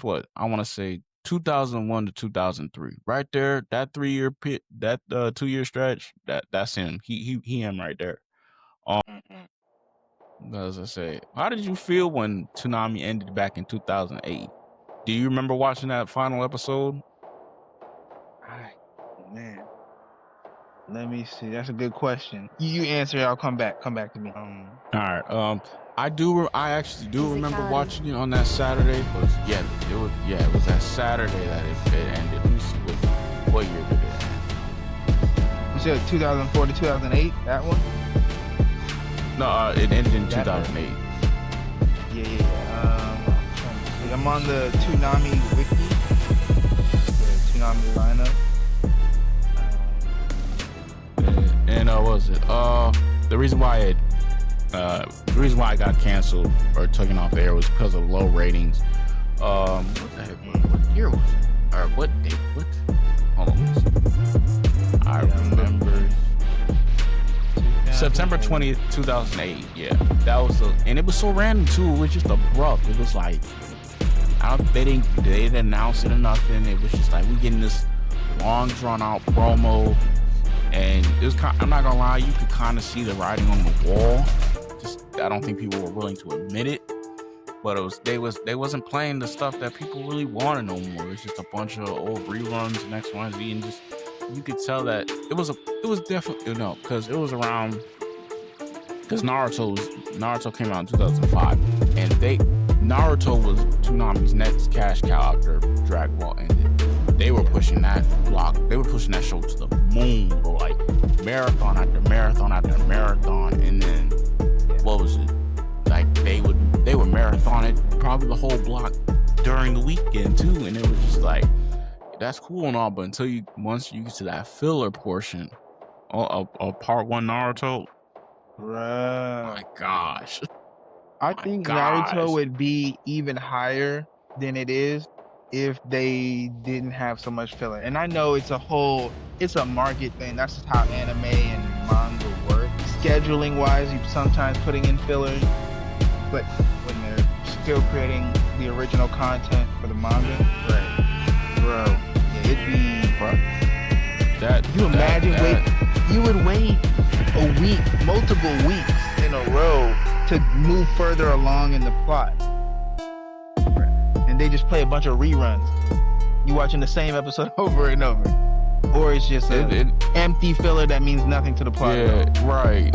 what I want to say. 2001 to 2003, right there. That 3-year pit, that 2-year stretch. That's him. He him right there. As I say, how did you feel when Toonami ended back in 2008? Do you remember watching that final episode? Man, let me see. That's a good question. You answer it. I'll come back. Come back to me. All right. I actually do remember watching it on that Saturday. But it was that Saturday that it ended. Let me see what year did it end? You said 2004 to 2008. That one? No, it ended in 2008. Yeah. I'm on the Toonami wiki, the Toonami lineup. And what was it? The reason why I got canceled or taken off air was because of low ratings. What the heck? What year was it? Or what date? What? Hold on. I remember September 20th, 2008. Yeah, that was and it was so random too. It was just abrupt. It was like they didn't announce it or nothing. It was just like we getting this long drawn out promo. And it was I'm not gonna lie, you could kind of see the writing on the wall. Just I don't think people were willing to admit it, but they wasn't playing the stuff that people really wanted no more. It was just a bunch of old reruns and X, Y, and Z, and just you could tell that it was definitely because it was around because Naruto came out in 2005, and Naruto was Toonami's next cash cow after Dragon Ball ended. They were pushing that block. They were pushing that show to the moon, bro. Like marathon after marathon after marathon, and then what was it? Like they would marathon it probably the whole block during the weekend too, and it was just like that's cool and all, but once you get to that filler portion of part 1 Naruto, my gosh, I think Naruto would be even higher than it is if they didn't have so much filler. And I know it's a market thing. That's just how anime and manga work. Scheduling wise, you sometimes putting in fillers, but when they're still creating the original content for the manga, bro, yeah, it'd be, bro. You would wait a week, multiple weeks in a row to move further along in the plot. And they just play a bunch of reruns. You watching the same episode over and over, or it's just an empty filler that means nothing to the plot. Yeah, right.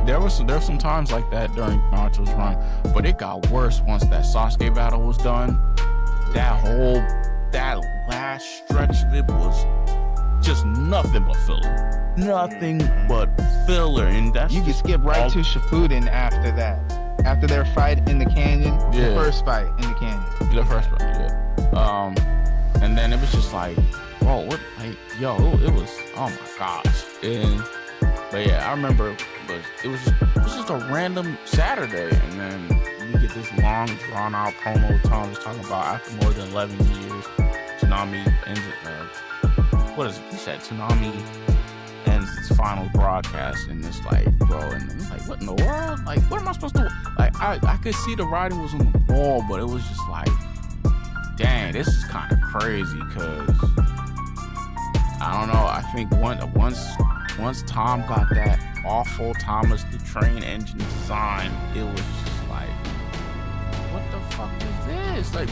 There were some times like that during Naruto's run, but it got worse once that Sasuke battle was done. That last stretch of it was just nothing but filler. Nothing but filler, and that's you can skip right to Shippuden after that. After their fight in the canyon, the first fight in the canyon. The first fight, yeah. And then it was just like, bro, what? Like, yo, it was, oh my gosh. But yeah, I remember it was just a random Saturday, and then we get this long, drawn out promo Tom was talking about after more than 11 years, Tsunami ends. What is it? He said Tsunami ends its final broadcast, and it's like, bro, and it's like, what in the world? Like, what am I supposed to? Like, I could see the writing was on the wall, but it was just like, dang, this is kind of crazy. Cause I don't know. I think once Tom got that awful Thomas the Train Engine design, it was just like, what the fuck is this? Like,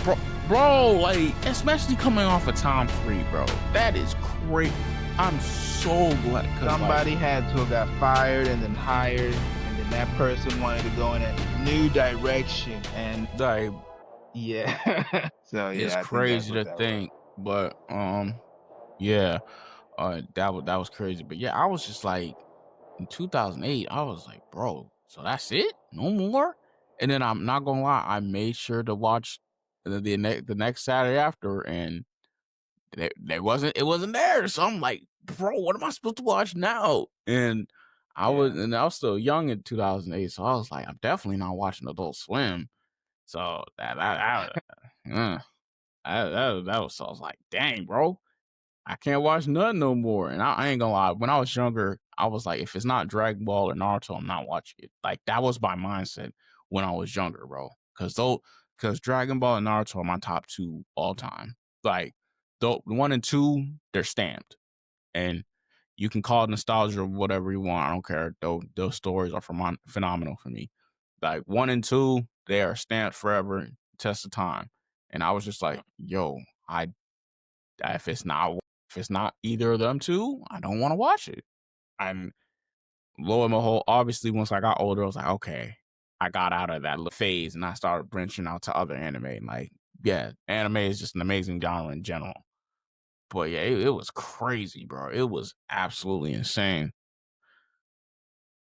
bro, like, especially coming off of Tom 3, bro, that is crazy. I'm so glad. Somebody had to have got fired and then hired, and then that person wanted to go in a new direction, and like, yeah. So yeah, it's crazy to think, but yeah, that was crazy. But yeah, I was just like, in 2008, I was like, bro, so that's it? No more? And then I'm not gonna lie, I made sure to watch the next Saturday after, and it wasn't there. So I'm like, bro, what am I supposed to watch now? And I was still young in 2008, so I was like, I'm definitely not watching Adult Swim. So that was, so I was like, dang, bro, I can't watch nothing no more. And I ain't gonna lie, when I was younger, I was like, if it's not Dragon Ball or Naruto, I'm not watching it. Like, that was my mindset when I was younger, bro. Because Dragon Ball and Naruto are my top 2 all time. Like, the 1 and 2, they're stamped, and you can call it nostalgia or whatever you want. I don't care. Those stories are phenomenal for me. Like, 1 and 2, they are stamped forever, test of time. And I was just like, yo, if it's not either of them two, I don't want to watch it. And lo and behold, obviously, once I got older, I was like, okay, I got out of that phase and I started branching out to other anime. Like, yeah, anime is just an amazing genre in general. But yeah, it was crazy, bro. It was absolutely insane.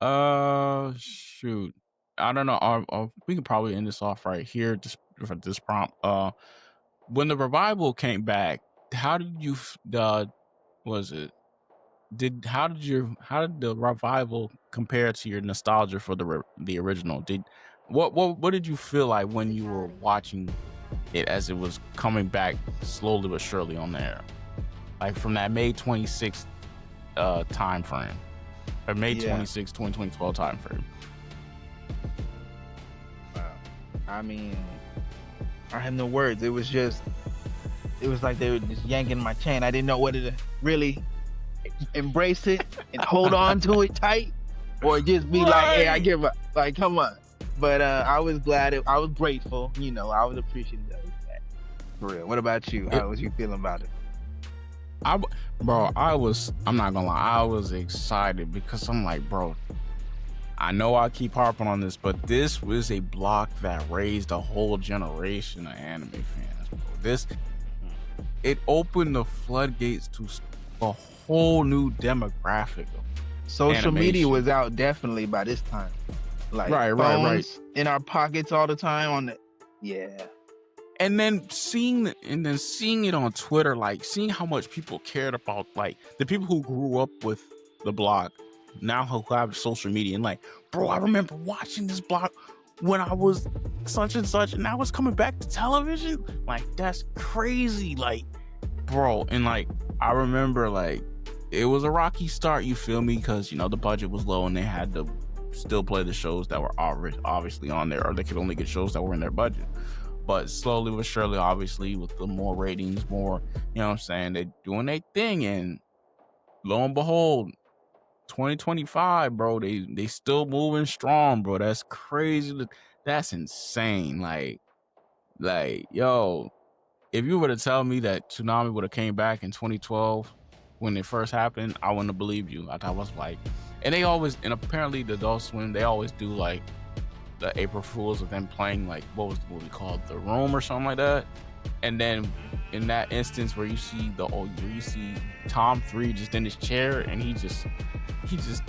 Shoot, I don't know. We can probably end this off right here just for this prompt. When the revival came back, how did you? Was it? How did the revival compare to your nostalgia for the original? What did you feel like when you were watching it as it was coming back slowly but surely on the air, like from that May 26th time frame, or May 26th, 2012 time frame? I mean, I have no words. It was like they were just yanking my chain. I didn't know whether to really embrace it and hold on to it tight, or just be like, hey, I give up. Like, come on. But I was glad. I was grateful. You know, I was appreciative of that. For real. What about you? How was you feeling about it? I'm not gonna lie, I was excited because I'm like, bro, I know I keep harping on this, but this was a block that raised a whole generation of anime fans, bro. It opened the floodgates to a whole new demographic of social animation. Media was out definitely by this time. Like, right. In our pockets all the time And then seeing it on Twitter, like seeing how much people cared about, like the people who grew up with the block now who have social media, and like, bro, I remember watching this block when I was such and such, and now it's coming back to television. Like, that's crazy. Like, bro, and like I remember, like, it was a rocky start, you feel me, because you know the budget was low and they had to still play the shows that were obviously on there, or they could only get shows that were in their budget. But slowly but surely, obviously, with the more ratings, more, you know what I'm saying, they're doing their thing, and lo and behold, 2025, bro, they still moving strong, bro. That's crazy. That's insane. Like, yo, if you were to tell me that Tsunami would have came back in 2012 when it first happened, I wouldn't have believed you. I was like, and apparently the Adult Swim, they always do like the April Fools of them playing, like, what was the movie called, The Room or something like that. And then in that instance where you see Tom 3 just in his chair and he's just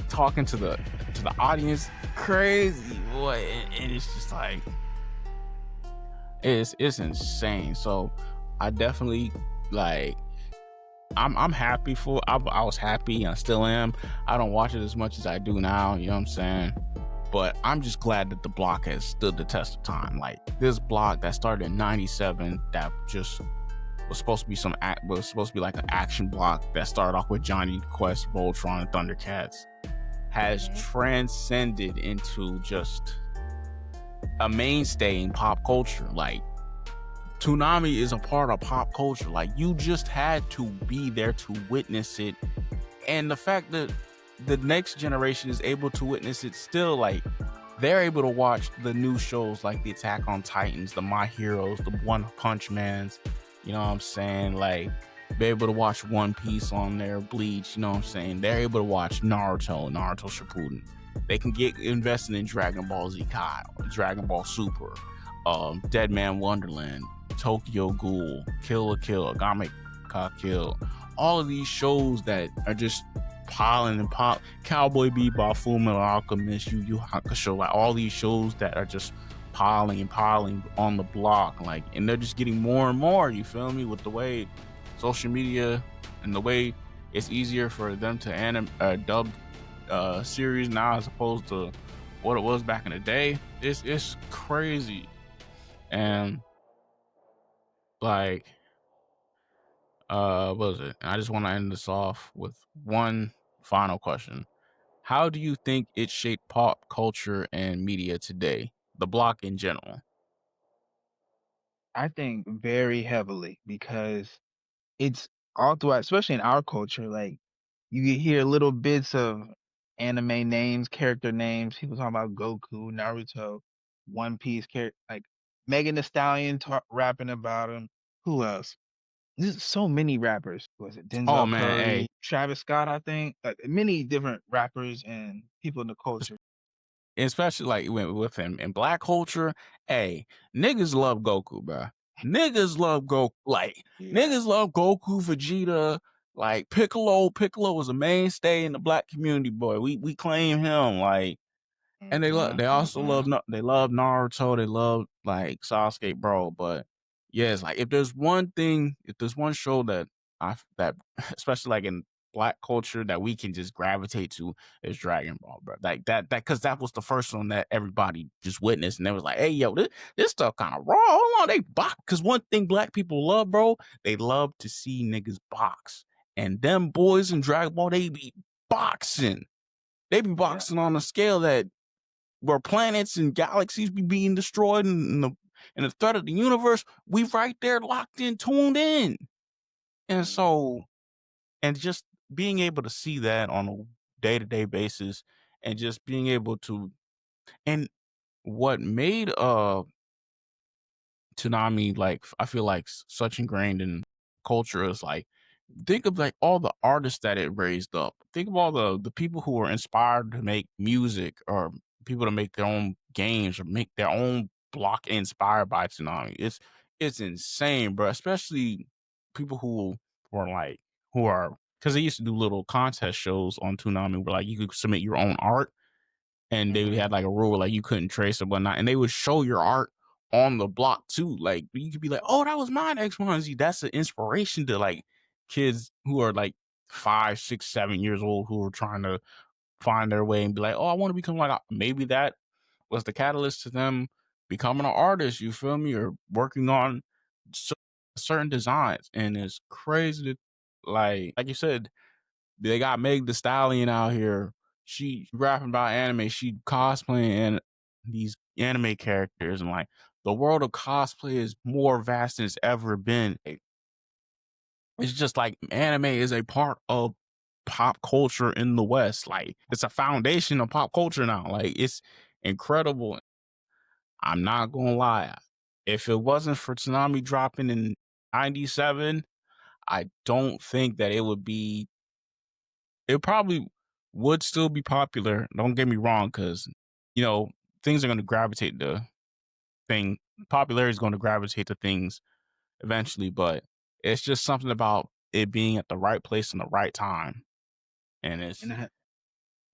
talking to the audience, crazy, boy. And it's just like, it's insane. So I definitely, like, I'm happy I was happy, and I still am. I don't watch it as much as I do now, you know what I'm saying? But I'm just glad that the block has stood the test of time. Like, this block that started in 97, that just was supposed to be was supposed to be like an action block that started off with Johnny Quest, Voltron, and Thundercats, has Mhm. transcended into just a mainstay in pop culture. Like Toonami is a part of pop culture. Like you just had to be there to witness it. And the fact that the next generation is able to witness it still, like they're able to watch the new shows like the Attack on Titans, the My Heroes, the One Punch Mans, you know what I'm saying? Like be able to watch One Piece on their Bleach, you know what I'm saying? They're able to watch Naruto Shippuden. They can get invested in Dragon Ball Z Kai, Dragon Ball Super, Dead Man Wonderland, Tokyo Ghoul, Kill la Kill, Agame Ka Kill. All of these shows that are just piling and pop, Cowboy Bebop, Full Metal Alchemist, Yu Yu Hakusho, like all these shows that are just piling and piling on the block, like, and they're just getting more and more. You feel me? With the way social media and the way it's easier for them to dub series now as opposed to what it was back in the day. It's crazy. And like what was it? I just want to end this off with one final question. How do you think it shaped pop culture and media today? The block in general. I think very heavily because it's all throughout, especially in our culture. Like you can hear little bits of anime names, character names. People talking about Goku, Naruto, One Piece character, like Megan Thee Stallion rapping about him. Who else? There's so many rappers. Was it Oh Denzel man, hey, Curry, Travis Scott? I think like many different rappers and people in the culture. especially like with him in black culture, hey, niggas love Goku, bro. Niggas love Goku. Like Yeah. niggas love Goku, Vegeta, like Piccolo. Piccolo was a mainstay in the black community, boy. We claim him. Like, and Hmm. they also Hmm. love Naruto, they love like Sasuke, bro. But yeah, it's like if there's one thing, if there's one show that that especially like in black culture that we can just gravitate to is Dragon Ball, bro. Like that because that was the first one that everybody just witnessed, and they was like, hey, yo, this stuff kind of raw. Hold on, they box. Because one thing black people love, bro, they love to see niggas box, and them boys in Dragon Ball, they be boxing. They be Yeah. boxing on a scale that where planets and galaxies be being destroyed and the threat of the universe, we right there locked in, tuned in. And so, and just being able to see that on a day-to-day basis and just being able to, and what made Toonami, like I feel like such ingrained in culture is like think of like all the artists that it raised up. Think of all the people who were inspired to make music or people to make their own games or make their own block inspired by Toonami. It's insane, bro. Especially people who were like who are because they used to do little contest shows on Toonami where like you could submit your own art and they Hmm. had like a rule like you couldn't trace or whatnot, and they would show your art on the block too. Like you could be like, "Oh, that was mine, X, Y, and Z." That's an inspiration to like kids who are like 5, 6, 7 years old who are trying to find their way and be like, "Oh, I want to become like." Maybe that was the catalyst to them becoming an artist. You feel me? Or working on cer- certain designs, and it's crazy to like you said they got Meg the Stallion out here. She rapping about anime. She cosplaying and these anime characters, and like the world of cosplay is more vast than it's ever been. It's just like anime is a part of pop culture in the West. Like it's a foundation of pop culture now. Like it's incredible. I'm not gonna lie. If it wasn't for Tsunami dropping in '97, I don't think that it would be it probably would still be popular. Don't get me wrong, because you know things are going to gravitate to thing. Popularity is going to gravitate to things eventually, but it's just something about it being at the right place in the right time, and it's And I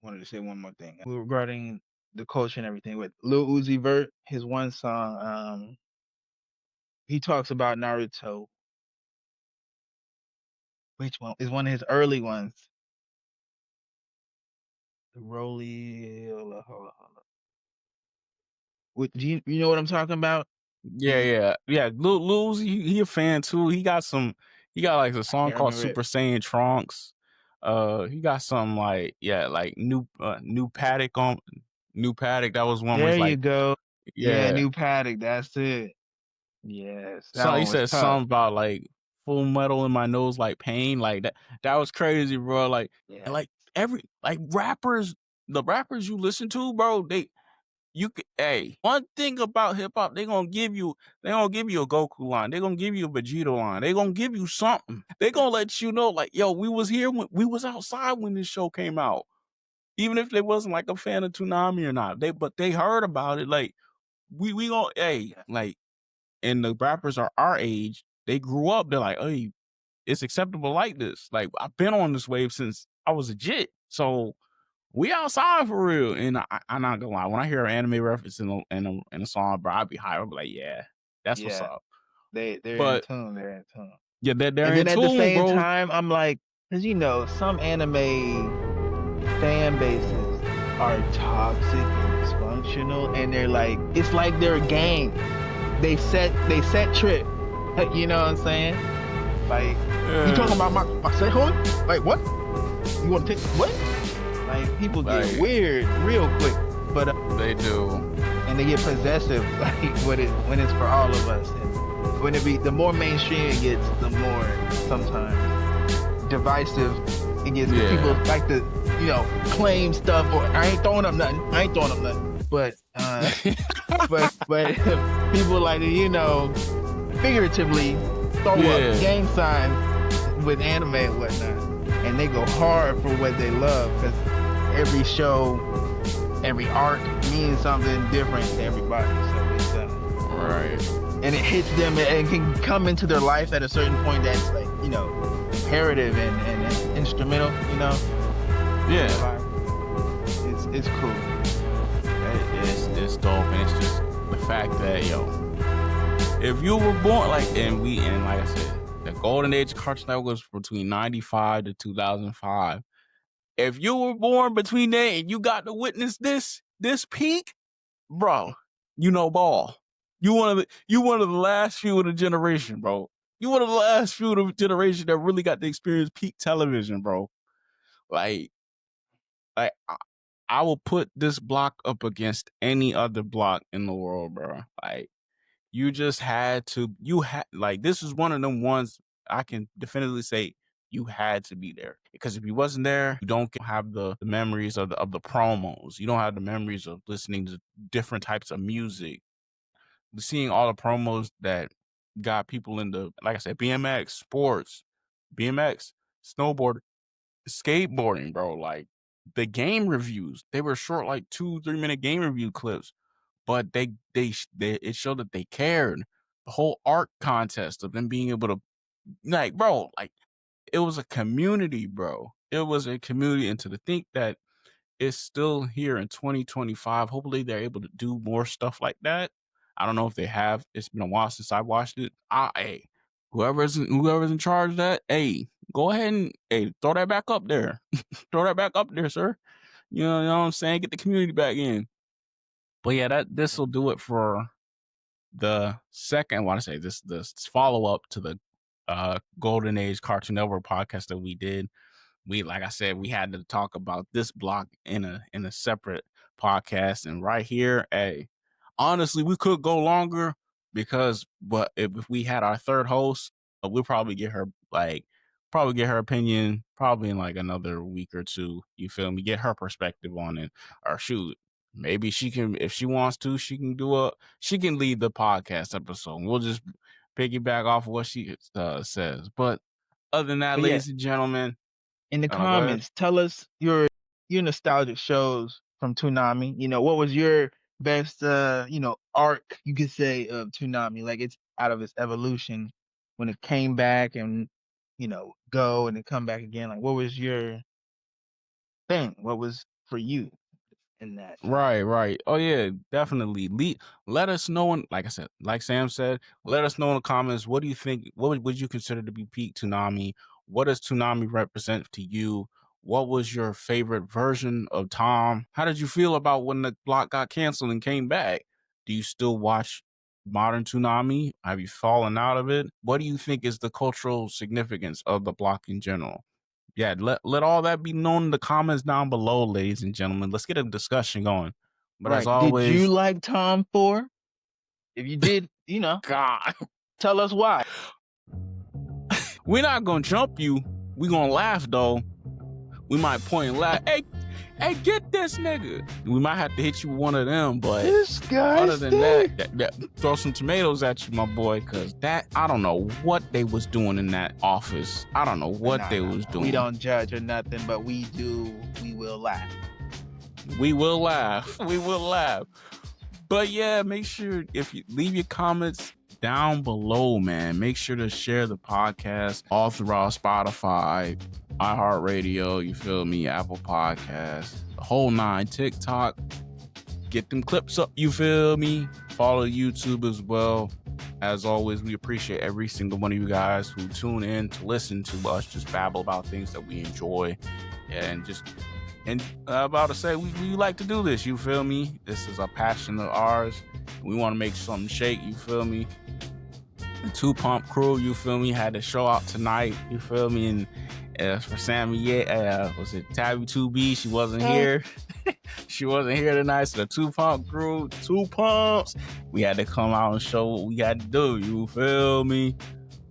wanted to say one more thing regarding the culture and everything. With Lil Uzi Vert, his one song, he talks about Naruto. Which one is one of his early ones? The Roly. Hold on, hold on. Do you know what I'm talking about? Yeah. Lil Uzi, he a fan too. He got like a I song can't called remember it. Super Saiyan Trunks. He got some like like new Paddock on New Paddock. That was one where There he's you like, go. Yeah, yeah. New Paddock. That's it. Yes, that So he one was said tough. something about like full metal in my nose, like pain, like that. That was crazy, bro. Like, and Yeah, like every like rappers, the rappers you listen to, bro, one thing about hip hop, they gonna give you a Goku line, they gonna give you a Vegeta line, they gonna give you something. They gonna let you know, like, yo, we was here when we was outside when this show came out. Even if they wasn't like a fan of Toonami or not, but they heard about it. Like, we gonna yeah, like, and the rappers are our age, they grew up, they're like, hey, it's acceptable like this. Like, I've been on this wave since I was a jit. So we outside for real. And I'm not gonna lie, when I hear an anime reference in a song, bro, I'd be high. I'd be like, yeah, that's what's yeah. up. They're in But tune. They're in tune. yeah, they're And in then at the tune, same bro. time, I'm like, because some anime fan bases are toxic and dysfunctional, and they're like, it's like they're a gang. They set trip. You know what I'm saying? Like, you talking about my Sehun? Like, what? You want to take what? Like, people get Like, weird real quick, but they do. and they get possessive like when it's for all of us. And when the more mainstream it gets, the more sometimes divisive it gets. Yeah. People like to claim stuff, or I ain't throwing up nothing. But but people like to figuratively throw up gang signs with anime and whatnot, and they go hard for what they love, because every show, every arc means something different to everybody. So it's Right. and it hits them and can come into their life at a certain point that's like imperative and instrumental. Yeah. It's cool. It's dope, and it's just the fact that if you were born like I said, the golden age of Cartoon Network was between 95 to 2005. If you were born between there and you got to witness this peak, bro, ball. You one of the last few of the generation, bro. You one of the last few of the generation that really got to experience peak television, bro. Like I will put this block up against any other block in the world, bro. Like, you just had to, like, this is one of them ones I can definitively say you had to be there, because if you wasn't there, you don't have the memories of the promos. You don't have the memories of listening to different types of music, seeing all the promos that got people into, like I said, BMX, sports, BMX, snowboard, skateboarding, bro. Like, the game reviews, they were short, like 2-3 minute game review clips, but they it showed that they cared. The whole art contest of them being able to, like, bro, like, it was a community, bro. It was a community, and to think that it's still here in 2025. Hopefully they're able to do more stuff like that. I don't know if they have. It's been a while since I watched it. Hey, whoever's in charge of that, hey, go ahead and throw that back up there. Throw that back up there, sir. You know what I'm saying? Get the community back in. But yeah, this will do it for the second. I want to say this follow up to the Golden Age Cartoon Network podcast that we did. Like I said, we had to talk about this block in a separate podcast, and right here, hey, honestly, we could go longer, but if we had our third host, we'll probably get her opinion probably in like another week or two. You feel me? Get her perspective on it, or shoot, maybe she can, if she wants to, she can lead the podcast episode. We'll just piggyback off of what she says. But other than that, But yeah, ladies and gentlemen, in the go ahead. comments, tell us your nostalgic shows from Toonami. What was your best arc, you could say, of Toonami? Like, it's out of its evolution when it came back and go and then come back again. Like, what was your thing? What was for you in that time? Right. Oh yeah, definitely. Let us know, like I said, like Sam said, let us know in the comments. What do you think? What would you consider to be peak Toonami? What does Toonami represent to you? What was your favorite version of Tom? How did you feel about when the block got canceled and came back? Do you still watch modern Toonami? Have you fallen out of it? What do you think is the cultural significance of the block in general? Yeah, let all that be known in the comments down below, ladies and gentlemen. Let's get a discussion going. But as Right. Did you always, like Tom 4? If you did, God, tell us why. we're not gonna jump you. We gonna laugh though. We might point and laugh. Hey, get this nigga. We might have to hit you with one of them, but This guy. other than that, throw some tomatoes at you, my boy, because I don't know what they was doing in that office. I don't know what they was doing. We don't judge or nothing, but we will laugh. We will laugh. We will laugh. But yeah, make sure if you leave your comments down below, man. Make sure to share the podcast all throughout Spotify, iHeartRadio, you feel me, Apple Podcasts, the whole 9, TikTok. Get them clips up, you feel me? Follow YouTube as well. As always, we appreciate every single one of you guys who tune in to listen to us just babble about things that we enjoy and about to say we like to do this, you feel me? This is a passion of ours. We want to make something shake, you feel me? The 2 Pump crew, you feel me, had to show out tonight, you feel me? And for Sammy, was it Tabby 2B? She wasn't here. She wasn't here tonight. So the 2 Pump crew, 2 Pumps, we had to come out and show what we had to do, you feel me?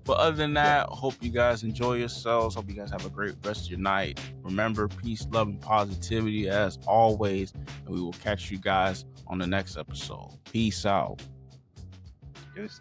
But other than that, hope you guys enjoy yourselves. Hope you guys have a great rest of your night. Remember, peace, love, and positivity as always. And we will catch you guys on the next episode. Peace out. Deuces.